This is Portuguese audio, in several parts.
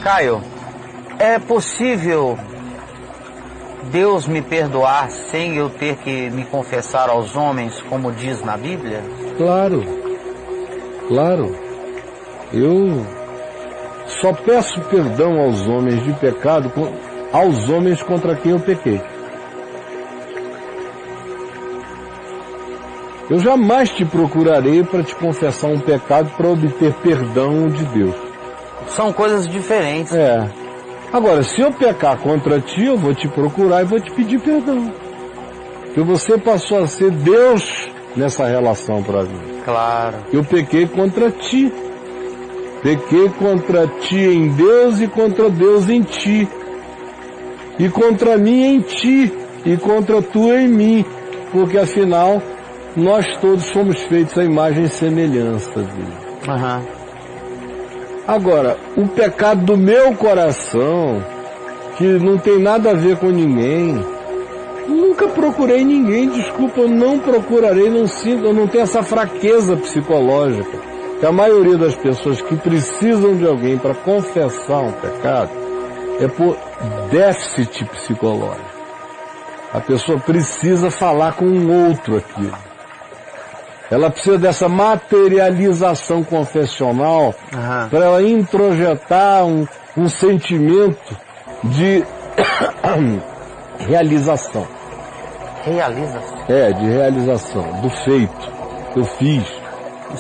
Caio, é possível Deus me perdoar sem eu ter que me confessar aos homens, como diz na Bíblia? Claro, claro. Eu só peço perdão aos homens de pecado, aos homens contra quem eu pequei. Eu jamais te procurarei para te confessar um pecado para obter perdão de Deus. São coisas diferentes. Agora, se eu pecar contra ti, eu vou te procurar e vou te pedir perdão. Porque você passou a ser Deus nessa relação para mim. Claro. Eu pequei contra ti. Pequei contra ti em Deus e contra Deus em ti. E contra mim em ti. E contra tu em mim. Porque afinal, nós todos somos feitos à imagem e semelhança dele. Agora, o pecado do meu coração, que não tem nada a ver com ninguém, nunca procurei ninguém, desculpa, eu não procurarei, não sinto, eu não tenho essa fraqueza psicológica, que a maioria das pessoas que precisam de alguém para confessar um pecado, é por déficit psicológico. A pessoa precisa falar com um outro aquilo. Ela precisa dessa materialização confessional para ela introjetar um sentimento de realização. Realização? De realização, do feito. Eu fiz.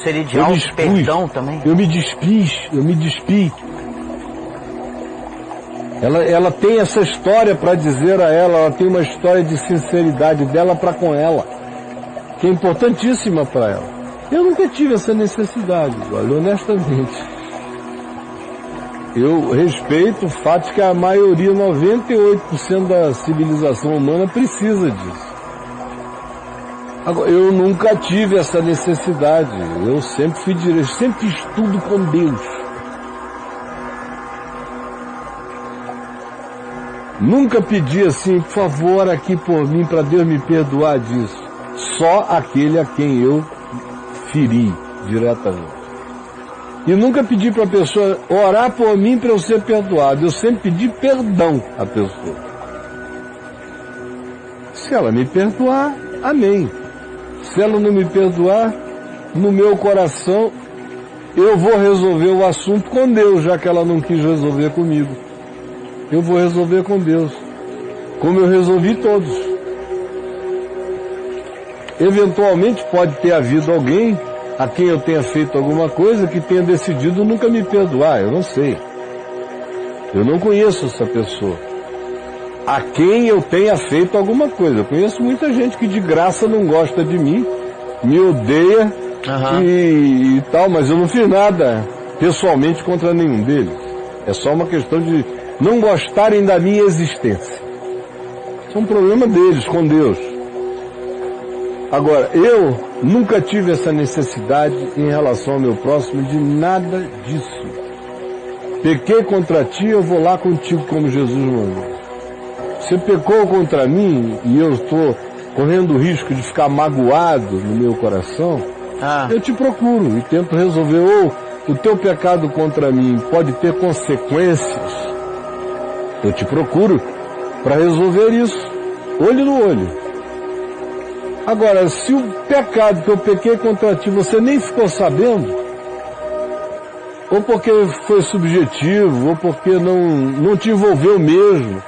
Seria de auto-perdão também? Eu me despi. Ela tem essa história para dizer a ela tem uma história de sinceridade dela para com ela, que é importantíssima para ela. Eu nunca tive essa necessidade, olha, honestamente. Eu respeito o fato de que a maioria, 98% da civilização humana precisa disso. Agora, eu nunca tive essa necessidade. Eu sempre fui direito, sempre fiz tudo com Deus. Nunca pedi assim, por favor, ora aqui por mim, para Deus me perdoar disso. Só aquele a quem eu feri diretamente. E nunca pedi para a pessoa orar por mim para eu ser perdoado. Eu sempre pedi perdão à pessoa. Se ela me perdoar, amém. Se ela não me perdoar, no meu coração, eu vou resolver o assunto com Deus, já que ela não quis resolver comigo. Eu vou resolver com Deus, como eu resolvi todos. Eventualmente pode ter havido alguém a quem eu tenha feito alguma coisa que tenha decidido nunca me perdoar, eu não sei. Eu não conheço essa pessoa a quem eu tenha feito alguma coisa. Eu conheço muita gente que de graça não gosta de mim, me odeia e tal, mas eu não fiz nada pessoalmente contra nenhum deles. É só uma questão de não gostarem da minha existência. Isso é um problema deles com Deus. Agora, eu nunca tive essa necessidade em relação ao meu próximo de nada disso. Pequei contra ti, eu vou lá contigo como Jesus mandou. Você pecou contra mim e eu estou correndo o risco de ficar magoado no meu coração, eu te procuro e tento resolver. Ou o teu pecado contra mim pode ter consequências, eu te procuro para resolver isso, olho no olho. Agora, se o pecado que eu pequei contra ti você nem ficou sabendo, ou porque foi subjetivo, ou porque não te envolveu mesmo,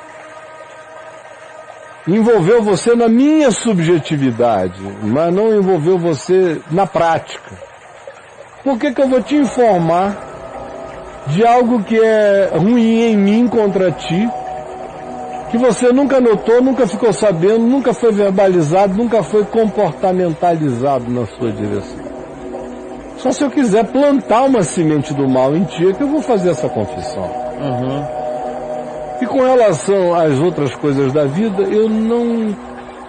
envolveu você na minha subjetividade, mas não envolveu você na prática, por que eu vou te informar de algo que é ruim em mim contra ti, que você nunca notou, nunca ficou sabendo, nunca foi verbalizado, nunca foi comportamentalizado na sua direção? Só se eu quiser plantar uma semente do mal em ti é que eu vou fazer essa confissão. E com relação às outras coisas da vida, eu não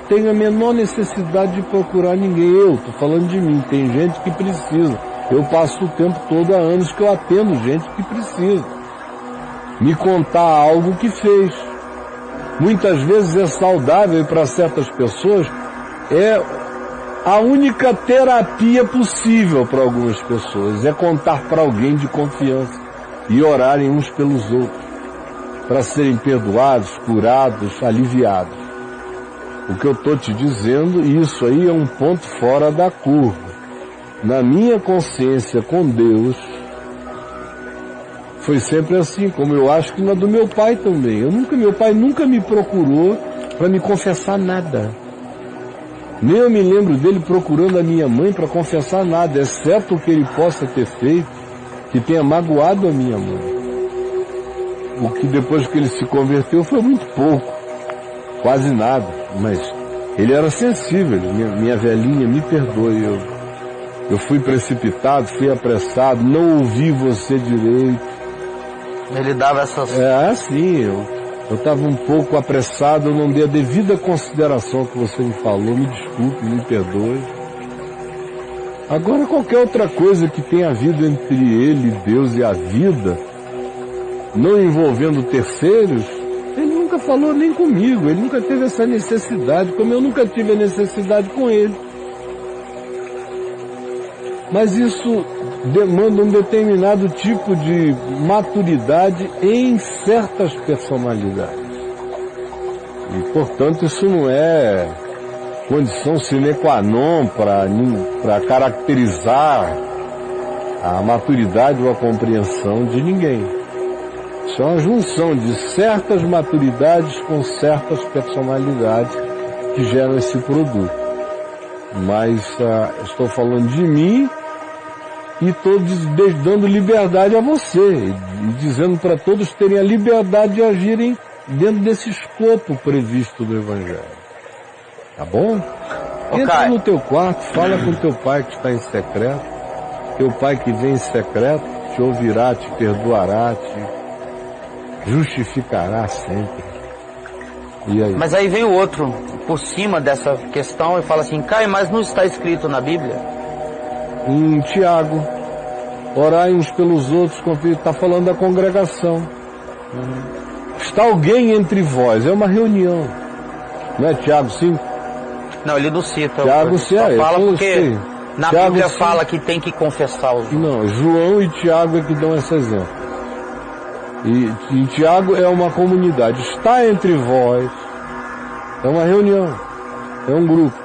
tenho a menor necessidade de procurar ninguém. Eu estou falando de mim, tem gente que precisa. Eu passo o tempo todo, há anos que eu atendo gente que precisa me contar algo que fez. Muitas vezes é saudável, e para certas pessoas é a única terapia possível para algumas pessoas, é contar para alguém de confiança. e orarem uns pelos outros, para serem perdoados, curados, aliviados. O que eu estou te dizendo, isso aí é um ponto fora da curva. Na minha consciência com Deus, foi sempre assim, como eu acho que na do meu pai também. Meu pai nunca me procurou para me confessar nada. Nem eu me lembro dele procurando a minha mãe para confessar nada, exceto o que ele possa ter feito, que tenha magoado a minha mãe. O que depois que ele se converteu foi muito pouco, quase nada, mas ele era sensível. Minha velhinha, me perdoe, eu fui precipitado, fui apressado, não ouvi você direito. Ele dava essas... Sim, eu estava um pouco apressado, eu não dei a devida consideração que você me falou, me desculpe, me perdoe. Agora, qualquer outra coisa que tenha havido entre ele, Deus e a vida, não envolvendo terceiros, ele nunca falou nem comigo, ele nunca teve essa necessidade, como eu nunca tive a necessidade com ele. Mas isso demanda um determinado tipo de maturidade em certas personalidades. E, portanto, isso não é condição sine qua non para caracterizar a maturidade ou a compreensão de ninguém. Isso é uma junção de certas maturidades com certas personalidades que geram esse produto. Mas estou falando de mim e estou dando liberdade a você, e dizendo para todos terem a liberdade de agirem dentro desse escopo previsto do Evangelho. Tá bom? Entra no teu quarto, fala com teu pai que está em secreto. Teu pai que vem em secreto te ouvirá, te perdoará, te justificará sempre. E aí? Mas aí vem o outro por cima dessa questão e fala assim: Caio, mas não está escrito na Bíblia? Em Tiago, orai uns pelos outros, está falando da congregação. Está alguém entre vós, é uma reunião. Não é Tiago 5? Não, ele não cita. Tiago fala porque na Tiago Bíblia 5, fala que tem que confessar os... Não, João e Tiago é que dão esse exemplo. E Tiago é uma comunidade. Está entre vós, é uma reunião, é um grupo,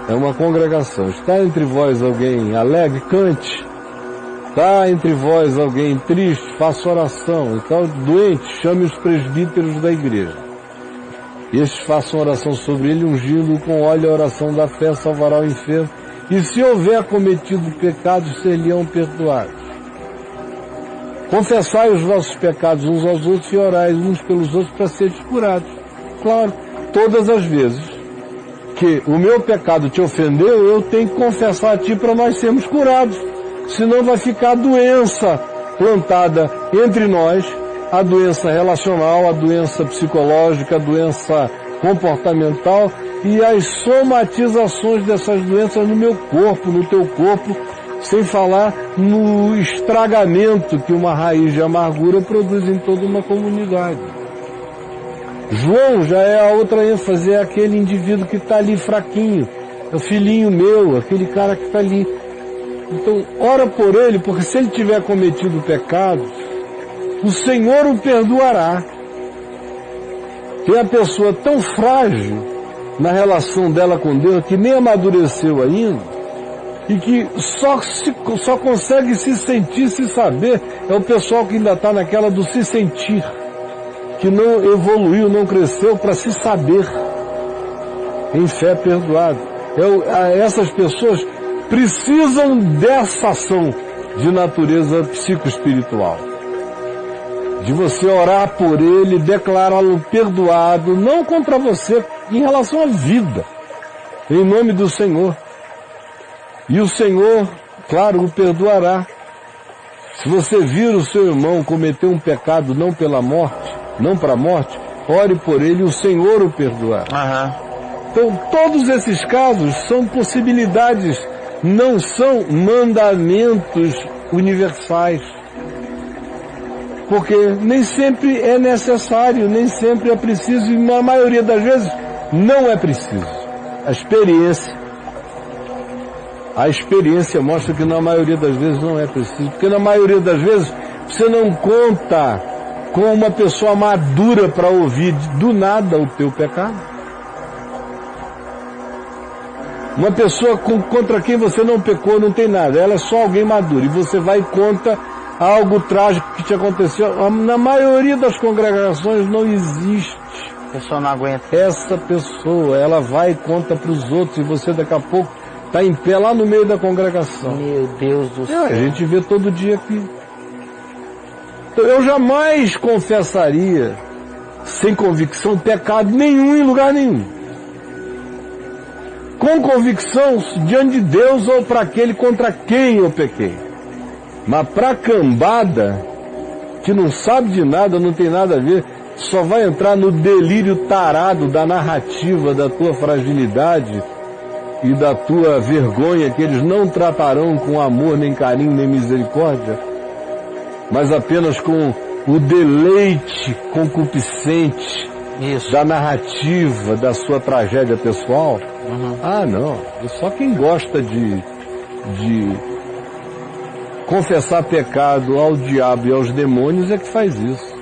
é uma congregação. Está entre vós alguém alegre, cante. Está entre vós alguém triste, faça oração. Está doente, chame os presbíteros da igreja. Estes façam oração sobre ele, ungindo-o com óleo. A oração da fé salvará o enfermo. E se houver cometido pecados, ser-lhe-ão perdoados. Confessai os vossos pecados uns aos outros e orai uns pelos outros para serem curados. Claro, todas as vezes que o meu pecado te ofendeu, eu tenho que confessar a ti para nós sermos curados. Senão vai ficar a doença plantada entre nós, a doença relacional, a doença psicológica, a doença comportamental e as somatizações dessas doenças no meu corpo, no teu corpo, sem falar no estragamento que uma raiz de amargura produz em toda uma comunidade. João já é a outra ênfase, é aquele indivíduo que está ali fraquinho, é o filhinho meu, aquele cara que está ali. Então, ora por ele, porque se ele tiver cometido pecado, o Senhor o perdoará. Tem a pessoa tão frágil na relação dela com Deus, que nem amadureceu ainda, e que só consegue se sentir, se saber, é o pessoal que ainda está naquela do se sentir, que não evoluiu, não cresceu para se saber em fé perdoado. Essas pessoas precisam dessa ação de natureza psicoespiritual. De você orar por ele, declará-lo perdoado, não contra você, em relação à vida, em nome do Senhor. E o Senhor, claro, o perdoará. Se você vir o seu irmão cometer um pecado não pela morte, não para a morte, ore por ele e o Senhor o perdoará. Então, todos esses casos são possibilidades, não são mandamentos universais. Porque nem sempre é necessário, nem sempre é preciso, e na maioria das vezes não é preciso. A experiência mostra que na maioria das vezes não é preciso, porque na maioria das vezes Você não conta com uma pessoa madura para ouvir do nada o teu pecado. Uma pessoa contra quem você não pecou, não tem nada. Ela é só alguém maduro. E você vai e conta algo trágico que te aconteceu. Na maioria das congregações não existe. A pessoa não aguenta. Essa pessoa, ela vai e conta para os outros. E você daqui a pouco está em pé lá no meio da congregação. Meu Deus do céu. A gente vê todo dia aqui. Então, eu jamais confessaria, sem convicção, pecado nenhum em lugar nenhum. Com convicção, diante de Deus ou para aquele contra quem eu pequei. Mas para cambada, que não sabe de nada, não tem nada a ver, só vai entrar no delírio tarado da narrativa da tua fragilidade e da tua vergonha, que eles não tratarão com amor, nem carinho, nem misericórdia, mas apenas com o deleite concupiscente da narrativa da sua tragédia pessoal. Ah, não. Só quem gosta de confessar pecado ao diabo e aos demônios é que faz isso.